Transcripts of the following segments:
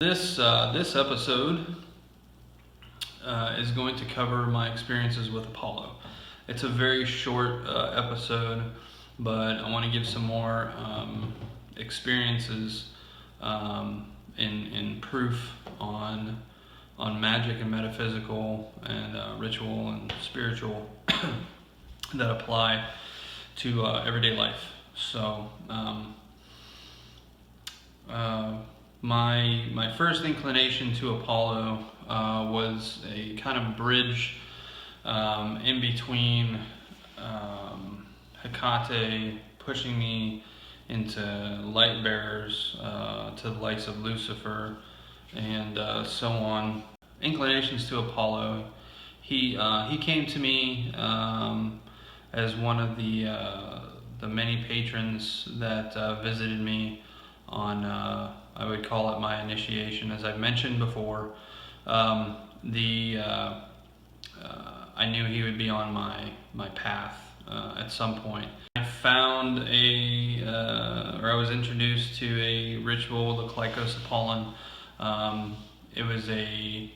This episode is going to cover my experiences with Apollo. It's a very short episode, but I want to give some more experiences in proof on magic and metaphysical and ritual and spiritual that apply to everyday life. So my first inclination to Apollo was a kind of bridge in between Hecate pushing me into light bearers to the likes of Lucifer and so on. Inclinations to Apollo. He came to me as one of the many patrons that visited me on I would call it my initiation, as I've mentioned before. I knew he would be on my path at some point. I found or I was introduced to a ritual, the Klykos Apollon. It was a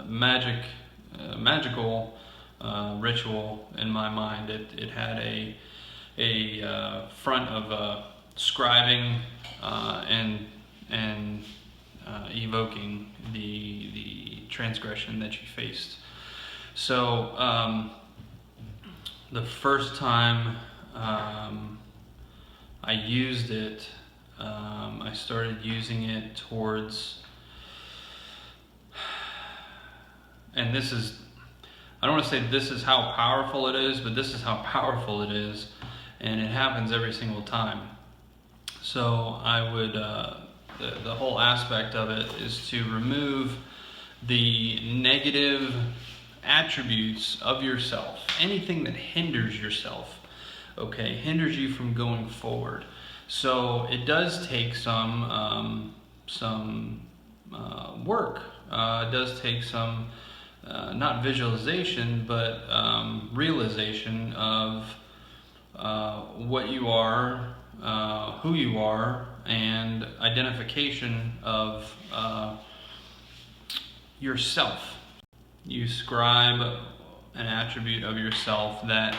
magical ritual in my mind. It had a front of scribing and evoking the transgression that you faced. So the first time I used it, I started using it towards, and this is, I don't want to say this is how powerful it is, but this is how powerful it is, and it happens every single time. So I would, the whole aspect of it is to remove the negative attributes of yourself, anything that hinders yourself, okay, hinders you from going forward. So it does take some work. It does take some, not visualization, but realization of what you are, who you are, and identification of yourself. You scribe an attribute of yourself that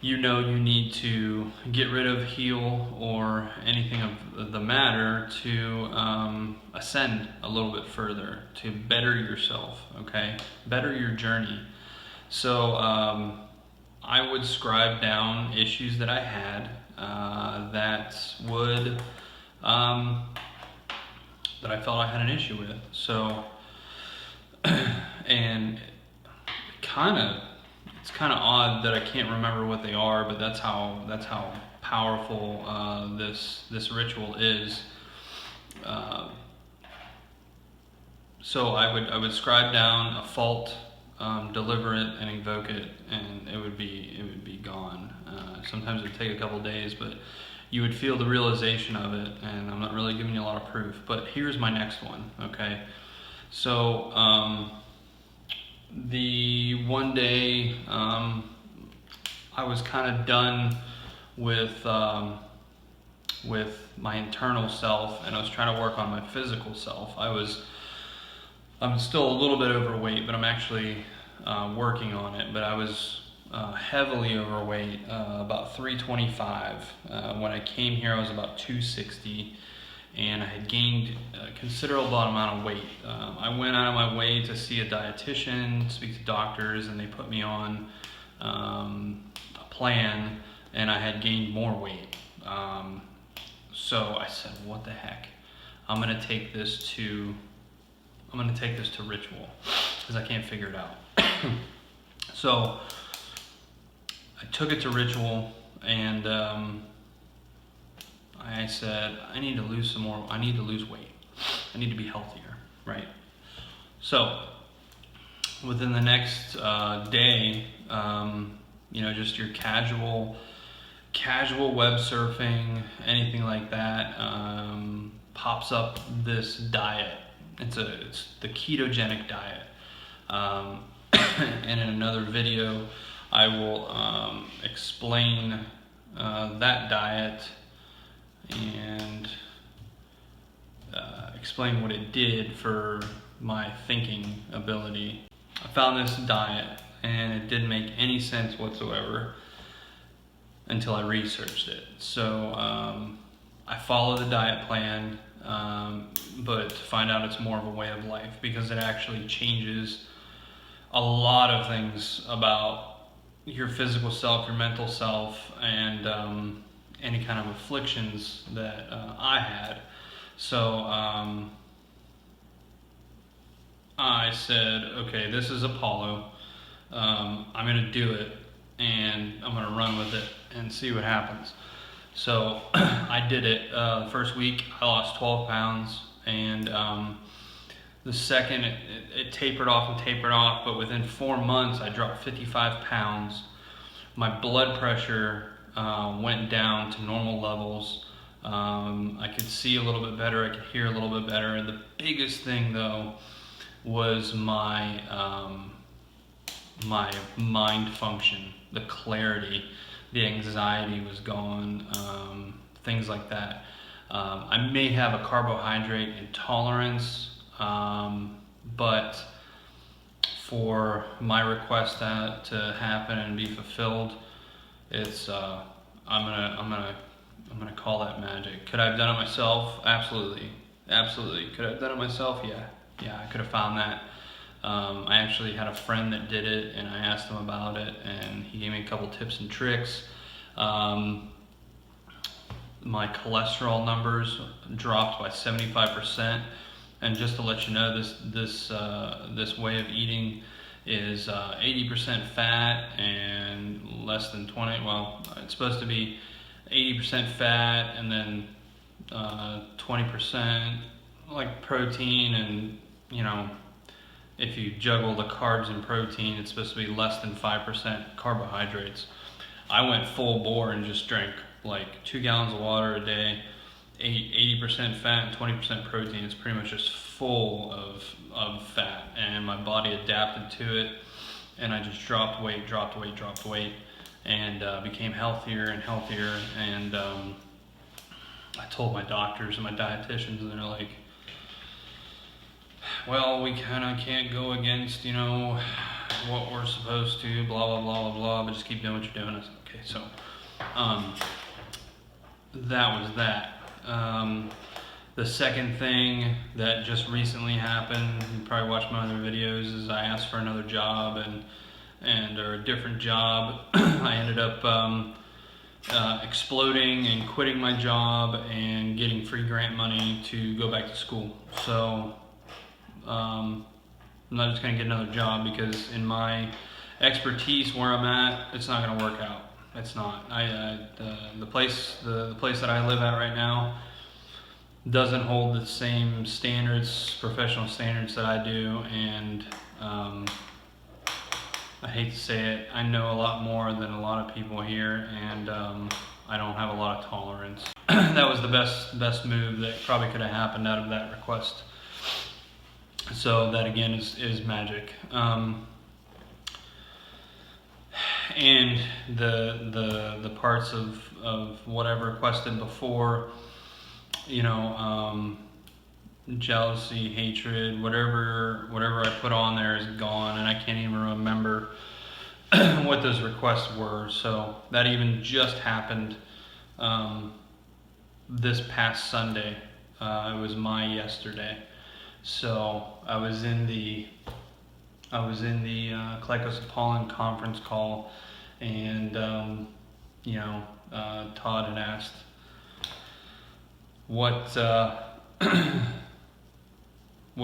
you know you need to get rid of, heal, or anything of the matter to ascend a little bit further, to better yourself, okay? Better your journey. So I would scribe down issues that I had that I felt I had an issue with. So, and it's kind of odd that I can't remember what they are, but that's how powerful this ritual is. So I would scribe down a fault, deliver it, and invoke it, and it would be gone. Sometimes it would take a couple days, but you would feel the realization of it, and I'm not really giving you a lot of proof. But here's my next one, okay? So the one day I was kind of done with my internal self, and I was trying to work on my physical self. I'm still a little bit overweight, but I'm actually working on it. But I was heavily overweight, about 325. When I came here, I was about 260, and I had gained a considerable amount of weight. I went out of my way to see a dietitian, speak to doctors, and they put me on a plan, and I had gained more weight. So I said, what the heck? I'm gonna take this to ritual, because I can't figure it out. So I took it to ritual, and I said, I need to lose weight. I need to be healthier, right? So within the next day, just your casual web surfing, anything like that, pops up this diet. It's the ketogenic diet. And in another video, I will explain that diet and explain what it did for my thinking ability. I found this diet and it didn't make any sense whatsoever until I researched it. So I follow the diet plan, but to find out it's more of a way of life, because it actually changes a lot of things about your physical self, your mental self, and any kind of afflictions that I had. So I said, okay, this is Apollo. I'm going to do it, and I'm going to run with it and see what happens. So I did it. The first week I lost 12 pounds, and the second it tapered off, but within 4 months I dropped 55 pounds. My blood pressure went down to normal levels. I could see a little bit better, I could hear a little bit better. The biggest thing though was my mind function, the clarity, the anxiety was gone, things like that. I may have a carbohydrate intolerance, but for my request to happen and be fulfilled, it's I'm gonna call that magic. Could I have done it myself? Absolutely. Could I have done it myself? Yeah, I could have found that. I actually had a friend that did it, and I asked him about it, and he gave me a couple tips and tricks. My cholesterol numbers dropped by 75%, and just to let you know, this way of eating is 80% fat and less than 20. Well, it's supposed to be 80% fat and then 20% like protein, and if you juggle the carbs and protein, it's supposed to be less than 5% carbohydrates. I went full bore and just drank like 2 gallons of water a day, 80% fat and 20% protein. It's pretty much just full of fat, and my body adapted to it, and I just dropped weight, and became healthier and healthier. And I told my doctors and my dietitians, and they're like, well, we kind of can't go against, what we're supposed to, blah, blah, blah, blah, blah, but just keep doing what you're doing. I said, okay, so that was that. The second thing that just recently happened, you probably watched my other videos, is I asked for another job or a different job. I ended up exploding and quitting my job and getting free grant money to go back to school. So I'm not just going to get another job, because in my expertise where I'm at, it's not going to work out. It's not. The place that I live at right now doesn't hold the same standards, professional standards that I do, and I hate to say it, I know a lot more than a lot of people here, and I don't have a lot of tolerance. That was the best move that probably could have happened out of that request. So that again is magic. And the parts of what I've requested before, jealousy, hatred, whatever I put on there is gone, and I can't even remember what those requests were. So that even just happened this past Sunday. It was my yesterday. So I was in the Klykos Apollon conference call, and Todd had asked what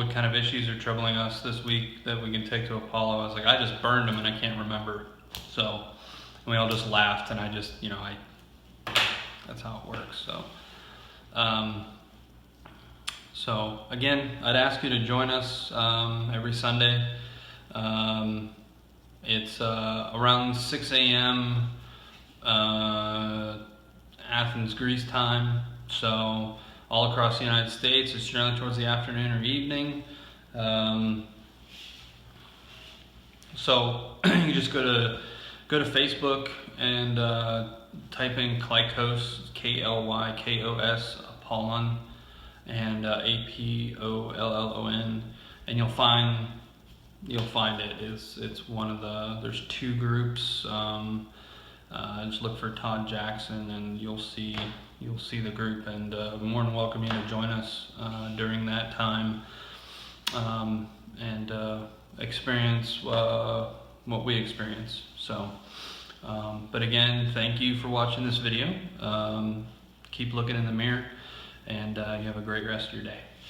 kind of issues are troubling us this week that we can take to Apollo. I was like, I just burned them and I can't remember. So we all just laughed, and I just, that's how it works. So again, I'd ask you to join us every Sunday. It's around 6 a.m. Athens, Greece time. So all across the United States, it's generally towards the afternoon or evening. So you just go to Facebook and type in Klykos, Klykos Apollon, and Apollon, and you'll find it. It's one of the, there's two groups. Just look for Todd Jackson, and you'll see the group, and more than welcome you to join us during that time, and experience what we experience. So, but again, thank you for watching this video. Keep looking in the mirror, and you have a great rest of your day.